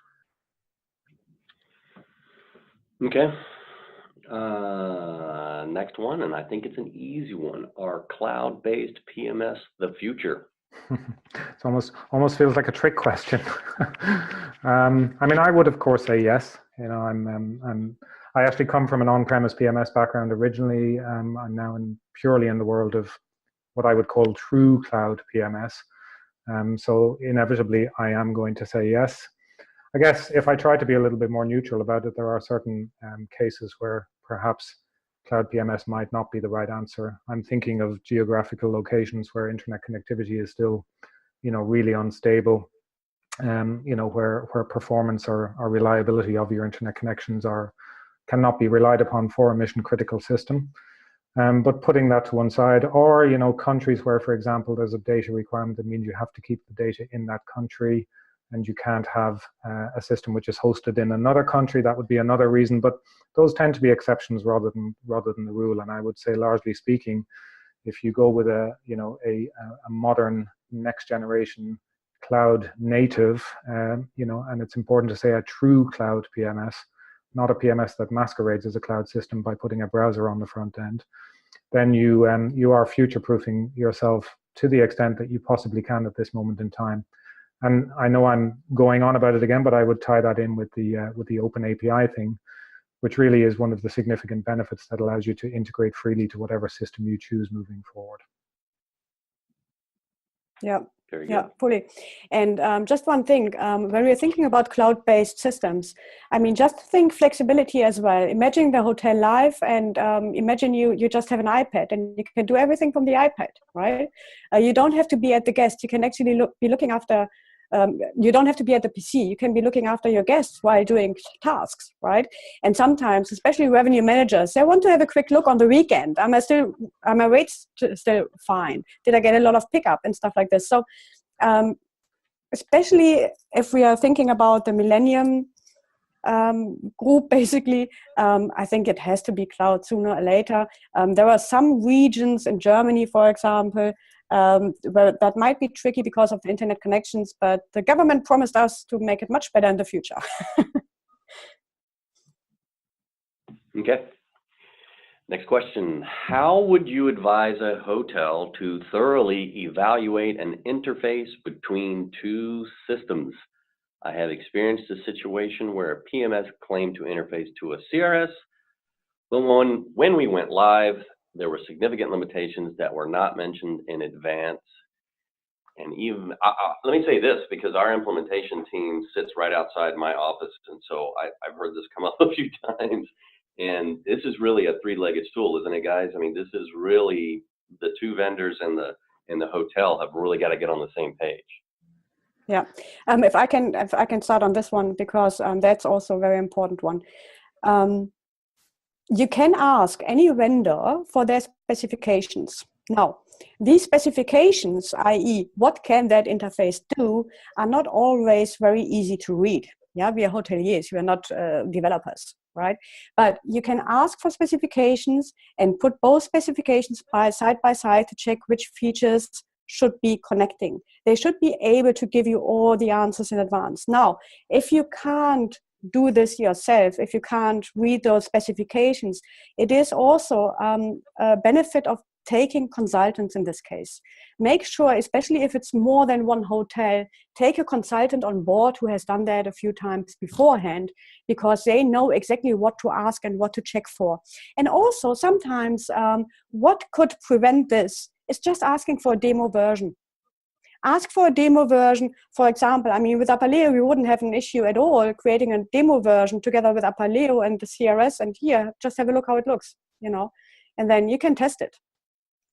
A: Okay. Next one, and I think it's an easy one. Are cloud-based PMS the future?
C: It almost feels like a trick question. I mean, I would of course say yes. I actually come from an on-premise PMS background originally. I'm now purely in the world of what I would call true cloud PMS. So inevitably, I am going to say yes. I guess if I try to be a little bit more neutral about it, there are certain cases where perhaps cloud PMS might not be the right answer. I'm thinking of geographical locations where internet connectivity is still, really unstable. Where performance or reliability of your internet connections cannot be relied upon for a mission critical system. But putting that to one side, or countries where, for example, there's a data requirement that means you have to keep the data in that country, and you can't have a system which is hosted in another country. That would be another reason. But those tend to be exceptions rather than the rule. And I would say, largely speaking, if you go with a modern next generation cloud native, and it's important to say a true cloud PMS, not a PMS that masquerades as a cloud system by putting a browser on the front end, then you are future-proofing yourself to the extent that you possibly can at this moment in time. And I know I'm going on about it again, but I would tie that in with the open API thing, which really is one of the significant benefits that allows you to integrate freely to whatever system you choose moving forward.
B: Yeah. Yeah, fully. And just one thing, when we're thinking about cloud-based systems, I mean, just think flexibility as well. Imagine the hotel live, and imagine you just have an iPad and you can do everything from the iPad, right? You don't have to be at the guest. You can actually be looking after, you don't have to be at the PC. You can be looking after your guests while doing tasks, right? And sometimes, especially revenue managers, they want to have a quick look on the weekend. Are my rates still fine? Did I get a lot of pickup and stuff like this? So especially if we are thinking about the millennium group, basically, I think it has to be cloud sooner or later. There are some regions in Germany, for example, where that might be tricky because of the internet connections, but the government promised us to make it much better in the future.
A: Okay. Next question. How would you advise a hotel to thoroughly evaluate an interface between two systems? I have experienced a situation where a PMS claimed to interface to a CRS, but when we went live, there were significant limitations that were not mentioned in advance. And even, let me say this, because our implementation team sits right outside my office, and so I've heard this come up a few times. And this is really a three-legged stool, isn't it, guys? I mean, this is really the two vendors and the hotel have really got to get on the same page.
B: Yeah, if I can start on this one, because that's also a very important one. You can ask any vendor for their specifications. Now, these specifications, i.e., what can that interface do, are not always very easy to read. Yeah, we are hoteliers, we are not developers, right? But you can ask for specifications and put both specifications side by side to check which features should be connecting. They should be able to give you all the answers in advance. Now, if you can't do this yourself, if you can't read those specifications, it is also a benefit of taking consultants in this case. Make sure, especially if it's more than one hotel, take a consultant on board who has done that a few times beforehand, because they know exactly what to ask and what to check for. And also sometimes what could prevent this is just asking for a demo version. Ask for a demo version. For example, I mean, with Apaleo, we wouldn't have an issue at all creating a demo version together with Apaleo and the CRS, and here, just have a look how it looks, you know, and then you can test it.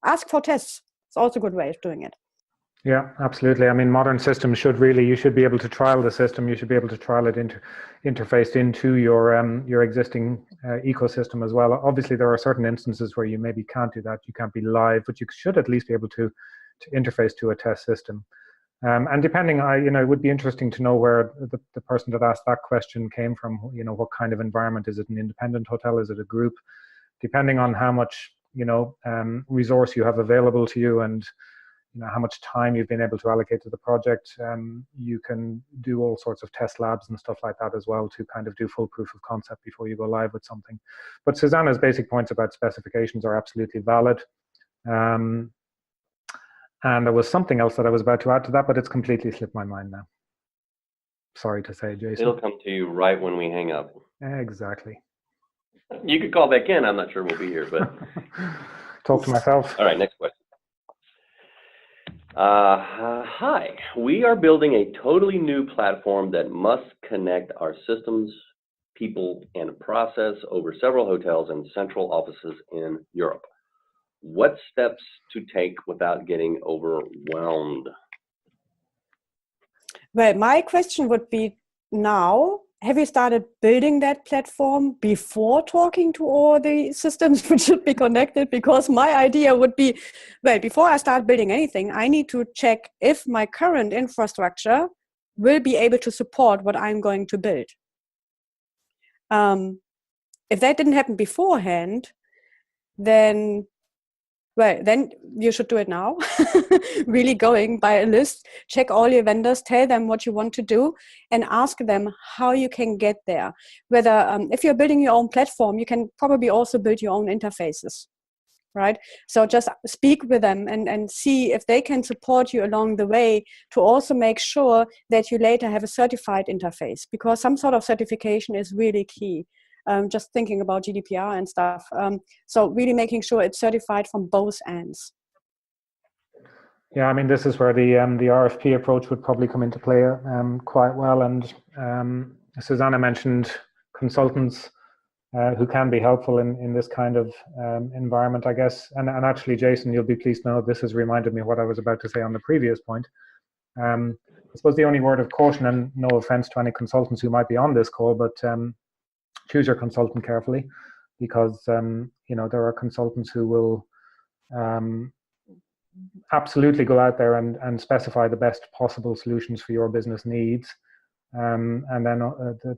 B: Ask for tests. It's also a good way of doing it.
C: Yeah, absolutely. I mean, modern systems you should be able to trial the system. You should be able to trial it interfaced into your existing ecosystem as well. Obviously, there are certain instances where you maybe can't do that. You can't be live, but you should at least be able to interface to a test system. And depending, it would be interesting to know where the person that asked that question came from. You know, what kind of environment? Is it an independent hotel? Is it a group? Depending on how much resource you have available to you, and how much time you've been able to allocate to the project, you can do all sorts of test labs and stuff like that as well to kind of do full proof of concept before you go live with something. But Zsuzsanna's basic points about specifications are absolutely valid. And there was something else that I was about to add to that, but it's completely slipped my mind now. Sorry to say, Jason.
A: It'll come to you right when we hang up.
C: Exactly.
A: You could call back in. I'm not sure we'll be here, but
C: talk to myself.
A: All right, next question. Hi, we are building a totally new platform that must connect our systems, people, and process over several hotels and central offices in Europe. What steps to take without getting overwhelmed?
B: Well, my question would be now, have you started building that platform before talking to all the systems which should be connected? Because my idea would be, well, before I start building anything, I need to check if my current infrastructure will be able to support what I'm going to build. If that didn't happen beforehand, then you should do it now. Really going by a list, check all your vendors, tell them what you want to do, and ask them how you can get there. Whether, if you're building your own platform, you can probably also build your own interfaces, right? So just speak with them and see if they can support you along the way to also make sure that you later have a certified interface, because some sort of certification is really key. Just thinking about GDPR and stuff. So really making sure it's certified from both ends.
C: Yeah, I mean, this is where the RFP approach would probably come into play quite well. And Zsuzsanna mentioned consultants who can be helpful in this kind of environment, I guess. And actually, Jason, you'll be pleased to know this has reminded me of what I was about to say on the previous point. I suppose the only word of caution, and no offense to any consultants who might be on this call, but choose your consultant carefully, because there are consultants who will absolutely go out there and specify the best possible solutions for your business needs, and then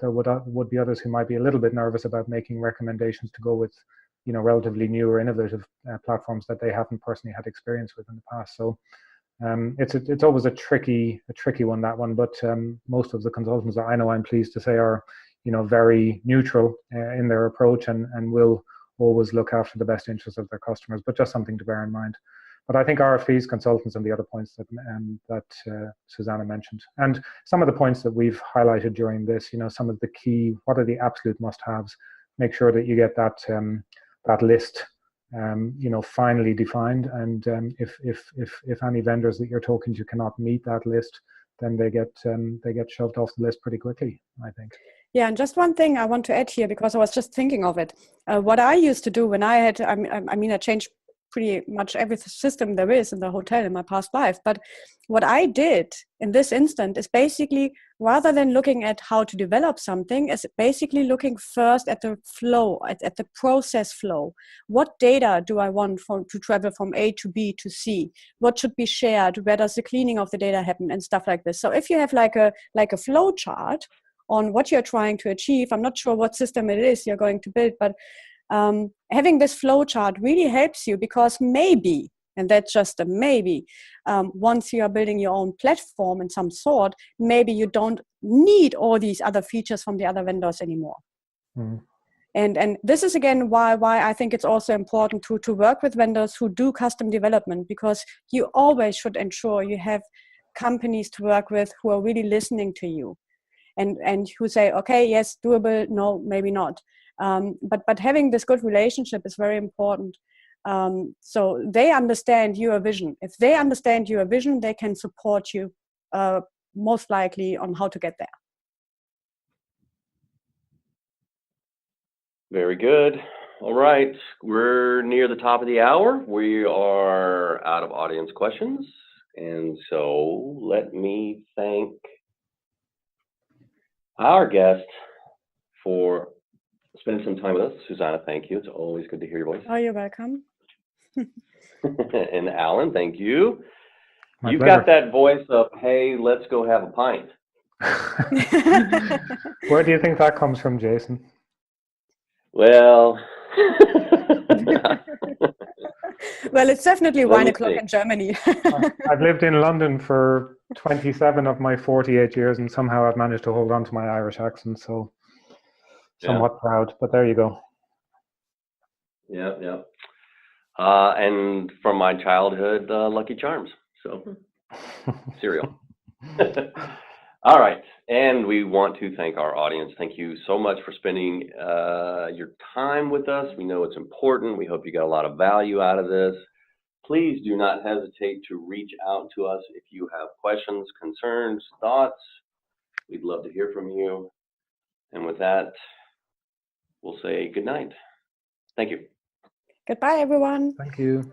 C: there would be others who might be a little bit nervous about making recommendations to go with relatively new or innovative platforms that they haven't personally had experience with in the past. So it's always a tricky one, that one. But most of the consultants that I know, I'm pleased to say, are very neutral in their approach and will always look after the best interests of their customers, but just something to bear in mind. But I think RFPs, consultants, and the other points that Zsuzsanna mentioned, and some of the points that we've highlighted during this, some of the key, what are the absolute must-haves, make sure that you get that list finally defined, and if any vendors that you're talking to cannot meet that list, then they get shoved off the list pretty quickly, I think.
B: Yeah, and just one thing I want to add here, because I was just thinking of it. What I used to do when I had, I changed pretty much every system there is in the hotel in my past life. But what I did in this instant is basically, rather than looking at how to develop something, is basically looking first at the flow, at the process flow. What data do I want to travel from A to B to C? What should be shared? Where does the cleaning of the data happen, and stuff like this? So if you have like a flow chart on what you're trying to achieve, I'm not sure what system it is you're going to build, but having this flow chart really helps you, because maybe, and that's just a maybe, once you are building your own platform in some sort, maybe you don't need all these other features from the other vendors anymore.
C: Mm.
B: And this is again why I think it's also important to work with vendors who do custom development, because you always should ensure you have companies to work with who are really listening to you, and who say, okay, yes, doable, no, maybe not. But having this good relationship is very important. So they understand your vision. If they understand your vision, they can support you most likely on how to get there.
A: Very good. All right, we're near the top of the hour. We are out of audience questions. And so let me thank our guest for spending some time with us. Zsuzsanna, thank you. It's always good to hear your voice.
B: Oh, you're welcome.
A: And Alan, thank you. You've
C: pleasure.
A: got that voice of, hey, let's go have a pint.
C: Where do you think that comes from, Jason?
A: Well,
B: well, it's definitely
A: Let
B: 1
A: me
B: o'clock
A: see.
B: in Germany.
C: I've lived in London for 27 of my 48 years, and somehow I've managed to hold on to my Irish accent, so somewhat proud, but there you go.
A: Yeah, yeah. And from my childhood, Lucky Charms, so cereal. All right, and we want to thank our audience. Thank you so much for spending your time with us. We know it's important. We hope you got a lot of value out of this. Please do not hesitate to reach out to us if you have questions, concerns, thoughts. We'd love to hear from you. And with that, we'll say good night. Thank you.
B: Goodbye, everyone.
C: Thank you.